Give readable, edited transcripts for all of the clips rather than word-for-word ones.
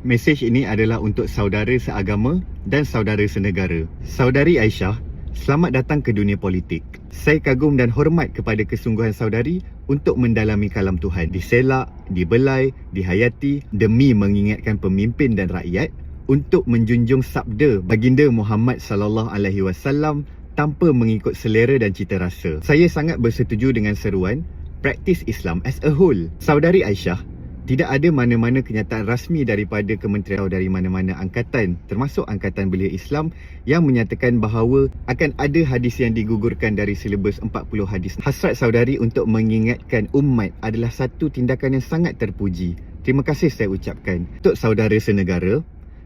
Mesej ini adalah untuk saudara seagama dan saudara senegara. Saudari Aisyah, selamat datang ke dunia politik. Saya kagum dan hormat kepada kesungguhan saudari untuk mendalami kalam Tuhan. Diselak, dibelai, dihayati demi mengingatkan pemimpin dan rakyat untuk menjunjung sabda baginda Muhammad sallallahu alaihi wasallam tanpa mengikut selera dan cita rasa. Saya sangat bersetuju dengan seruan praktis Islam as a whole. Saudari Aisyah, tidak ada mana-mana kenyataan rasmi daripada kementerian atau dari mana-mana angkatan, termasuk Angkatan Belia Islam, yang menyatakan bahawa akan ada hadis yang digugurkan dari silibus 40 hadis. Hasrat saudari untuk mengingatkan umat adalah satu tindakan yang sangat terpuji. Terima kasih saya ucapkan. Untuk saudara senegara,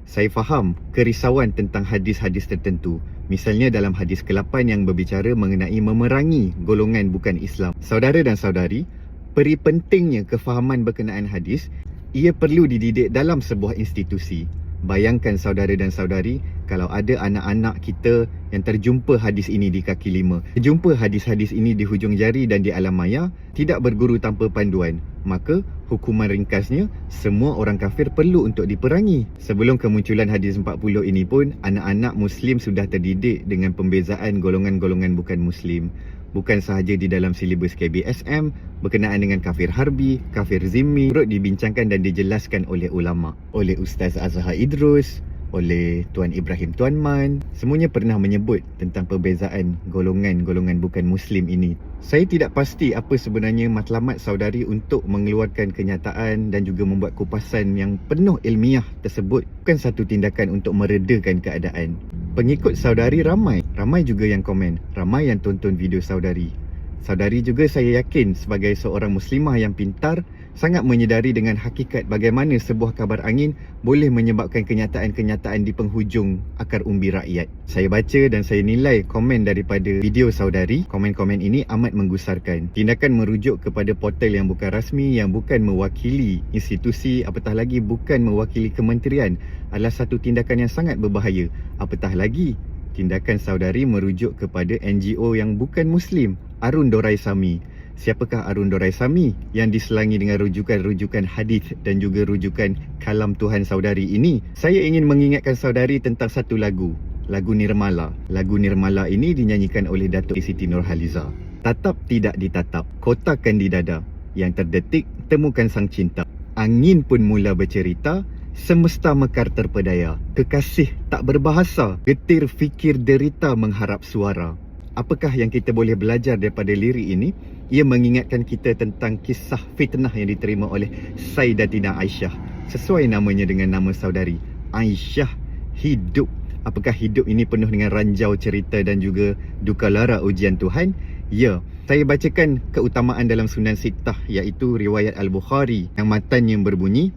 saya faham kerisauan tentang hadis-hadis tertentu. Misalnya dalam hadis ke-8 yang berbicara mengenai memerangi golongan bukan Islam. Saudara dan saudari, peri pentingnya kefahaman berkenaan hadis, ia perlu dididik dalam sebuah institusi. Bayangkan saudara dan saudari, kalau ada anak-anak kita yang terjumpa hadis ini di kaki lima, terjumpa hadis-hadis ini di hujung jari dan di alam maya, tidak berguru tanpa panduan, maka hukuman ringkasnya, semua orang kafir perlu untuk diperangi. Sebelum kemunculan hadis 40 ini pun, anak-anak Muslim sudah terdidik dengan pembezaan golongan-golongan bukan Muslim. Bukan sahaja di dalam silibus KBSM, berkenaan dengan kafir harbi, kafir zimmi, turut dibincangkan dan dijelaskan oleh ulama, oleh Ustaz Azhar Idrus, oleh Tuan Ibrahim Tuan Man. Semuanya pernah menyebut tentang perbezaan golongan-golongan bukan Muslim ini. Saya tidak pasti apa sebenarnya matlamat saudari untuk mengeluarkan kenyataan dan juga membuat kupasan yang penuh ilmiah tersebut. Bukan satu tindakan untuk meredakan keadaan. Pengikut saudari ramai juga yang komen, ramai yang tonton video saudari. Saudari juga saya yakin sebagai seorang muslimah yang pintar, sangat menyedari dengan hakikat bagaimana sebuah kabar angin boleh menyebabkan kenyataan-kenyataan di penghujung akar umbi rakyat. Saya baca dan saya nilai komen daripada video saudari. Komen-komen ini amat menggusarkan. Tindakan merujuk kepada portal yang bukan rasmi, yang bukan mewakili institusi, apatah lagi bukan mewakili kementerian, adalah satu tindakan yang sangat berbahaya. Apatah lagi, tindakan saudari merujuk kepada NGO yang bukan Muslim, Arun Dorai Sami. Siapakah Arun Dorai Sami yang diselangi dengan rujukan-rujukan hadis dan juga rujukan kalam Tuhan saudari ini? Saya ingin mengingatkan saudari tentang satu lagu, lagu Nirmala. Lagu Nirmala ini dinyanyikan oleh Datuk Siti Nurhaliza. Tatap tidak ditatap, kotakan di dada, yang terdetik temukan sang cinta. Angin pun mula bercerita, semesta mekar terpedaya. Kekasih tak berbahasa, getir fikir derita mengharap suara. Apakah yang kita boleh belajar daripada lirik ini? Ia mengingatkan kita tentang kisah fitnah yang diterima oleh Sayyidatina Aisyah. Sesuai namanya dengan nama saudari, Aisyah hidup. Apakah hidup ini penuh dengan ranjau cerita dan juga duka lara ujian Tuhan? Ya. Saya bacakan keutamaan dalam Sunan Sittah, iaitu riwayat Al-Bukhari yang matanya berbunyi,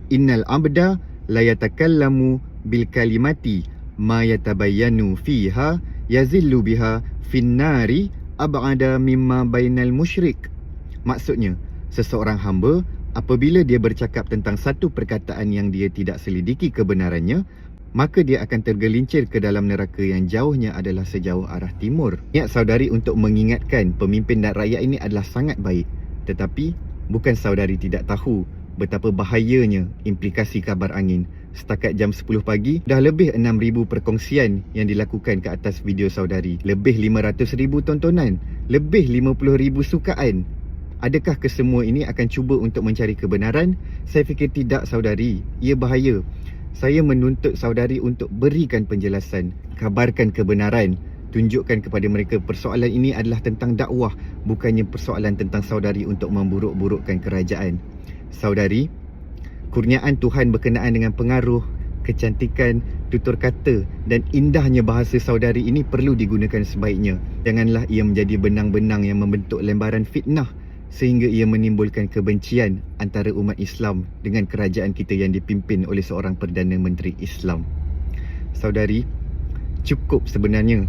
Innal abda la yatakallamu bil kalimati ma yatabayyanu fiha yazillu biha finnari ab'ada mimma bainal musyrik. Maksudnya, seseorang hamba apabila dia bercakap tentang satu perkataan yang dia tidak selidiki kebenarannya, maka dia akan tergelincir ke dalam neraka yang jauhnya adalah sejauh arah timur. Niat saudari untuk mengingatkan pemimpin dan rakyat ini adalah sangat baik. Tetapi, bukan saudari tidak tahu betapa bahayanya implikasi kabar angin. Setakat jam 10 pagi, dah lebih 6,000 perkongsian yang dilakukan ke atas video saudari. Lebih 500,000 tontonan. Lebih 50,000 sukaan. Adakah kesemua ini akan cuba untuk mencari kebenaran? Saya fikir tidak saudari. Ia bahaya. Saya menuntut saudari untuk berikan penjelasan. Kabarkan kebenaran. Tunjukkan kepada mereka persoalan ini adalah tentang dakwah, bukannya persoalan tentang saudari untuk memburuk-burukkan kerajaan. Saudari, kurniaan Tuhan berkenaan dengan pengaruh, kecantikan, tutur kata dan indahnya bahasa saudari ini perlu digunakan sebaiknya. Janganlah ia menjadi benang-benang yang membentuk lembaran fitnah sehingga ia menimbulkan kebencian antara umat Islam dengan kerajaan kita yang dipimpin oleh seorang Perdana Menteri Islam. Saudari, cukup sebenarnya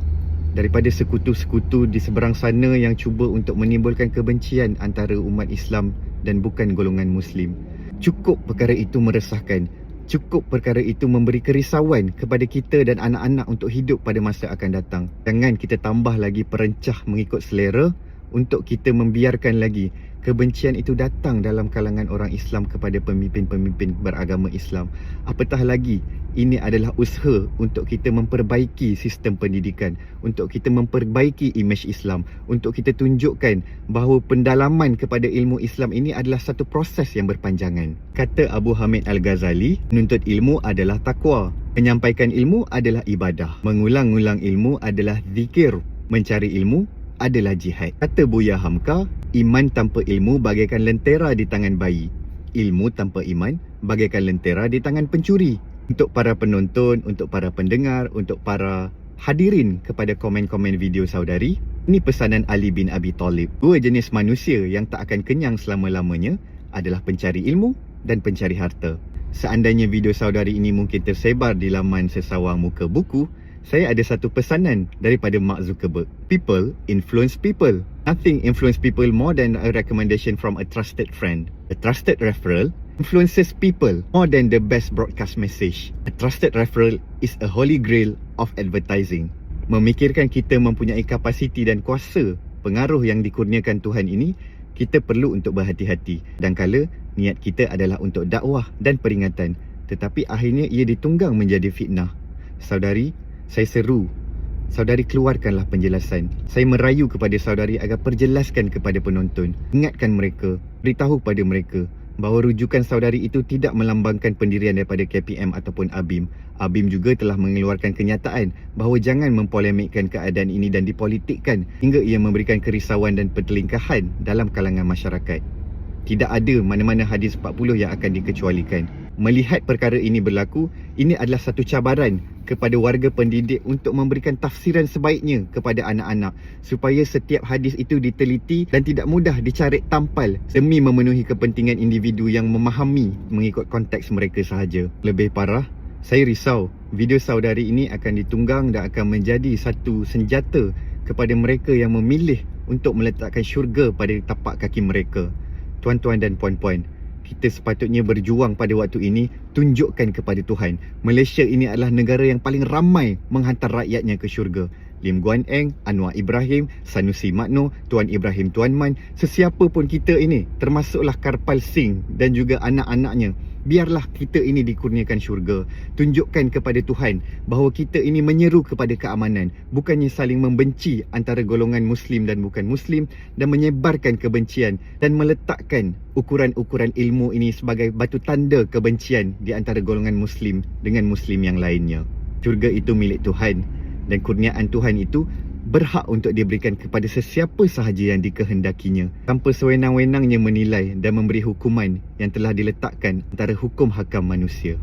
daripada sekutu-sekutu di seberang sana yang cuba untuk menimbulkan kebencian antara umat Islam dan bukan golongan Muslim. Cukup perkara itu meresahkan. Cukup perkara itu memberi kerisauan kepada kita dan anak-anak untuk hidup pada masa akan datang. Jangan kita tambah lagi perencah mengikut selera untuk kita membiarkan lagi Kebencian itu datang dalam kalangan orang Islam kepada pemimpin-pemimpin beragama Islam. Apatah lagi, ini adalah usaha untuk kita memperbaiki sistem pendidikan, untuk kita memperbaiki imej Islam, untuk kita tunjukkan bahawa pendalaman kepada ilmu Islam ini adalah satu proses yang berpanjangan. Kata Abu Hamid Al-Ghazali, menuntut ilmu adalah takwa, menyampaikan ilmu adalah ibadah, mengulang-ulang ilmu adalah zikir, mencari ilmu adalah jihad. Kata Buya Hamka, iman tanpa ilmu bagaikan lentera di tangan bayi. Ilmu tanpa iman bagaikan lentera di tangan pencuri. Untuk para penonton, untuk para pendengar, untuk para hadirin kepada komen-komen video saudari, ini pesanan Ali bin Abi Talib. Dua jenis manusia yang tak akan kenyang selama-lamanya adalah pencari ilmu dan pencari harta. Seandainya video saudari ini mungkin tersebar di laman sesawang muka buku, saya ada satu pesanan daripada Mark Zuckerberg. People influence people. Nothing influence people more than a recommendation from a trusted friend. A trusted referral influences people more than the best broadcast message. A trusted referral is a holy grail of advertising. Memikirkan kita mempunyai kapasiti dan kuasa pengaruh yang dikurniakan Tuhan ini, kita perlu untuk berhati-hati. Dan kala niat kita adalah untuk dakwah dan peringatan, tetapi akhirnya ia ditunggang menjadi fitnah. Saudari, saya seru, saudari keluarkanlah penjelasan. Saya merayu kepada saudari agar perjelaskan kepada penonton. Ingatkan mereka, beritahu kepada mereka bahawa rujukan saudari itu tidak melambangkan pendirian daripada KPM ataupun ABIM. ABIM juga telah mengeluarkan kenyataan bahawa jangan mempolemikkan keadaan ini dan dipolitikkan hingga ia memberikan kerisauan dan pertelingkahan dalam kalangan masyarakat. Tidak ada mana-mana hadis 40 yang akan dikecualikan. Melihat perkara ini berlaku, ini adalah satu cabaran kepada warga pendidik untuk memberikan tafsiran sebaiknya kepada anak-anak supaya setiap hadis itu diteliti dan tidak mudah dicarik tampal demi memenuhi kepentingan individu yang memahami mengikut konteks mereka sahaja. Lebih parah, saya risau video saudari ini akan ditunggang dan akan menjadi satu senjata kepada mereka yang memilih untuk meletakkan syurga pada tapak kaki mereka. Tuan-tuan dan puan-puan, kita sepatutnya berjuang pada waktu ini, tunjukkan kepada Tuhan, Malaysia ini adalah negara yang paling ramai menghantar rakyatnya ke syurga. Lim Guan Eng, Anwar Ibrahim, Sanusi Makno, Tuan Ibrahim Tuan Man, sesiapa pun kita ini, termasuklah Karpal Singh dan juga anak-anaknya, biarlah kita ini dikurniakan syurga. Tunjukkan kepada Tuhan bahawa kita ini menyeru kepada keamanan, bukannya saling membenci antara golongan Muslim dan bukan Muslim, dan menyebarkan kebencian dan meletakkan ukuran-ukuran ilmu ini sebagai batu tanda kebencian di antara golongan Muslim dengan Muslim yang lainnya. Syurga itu milik Tuhan dan kurniaan Tuhan itu berhak untuk diberikan kepada sesiapa sahaja yang dikehendakinya, tanpa sewenang-wenangnya menilai dan memberi hukuman yang telah diletakkan antara hukum hakam manusia.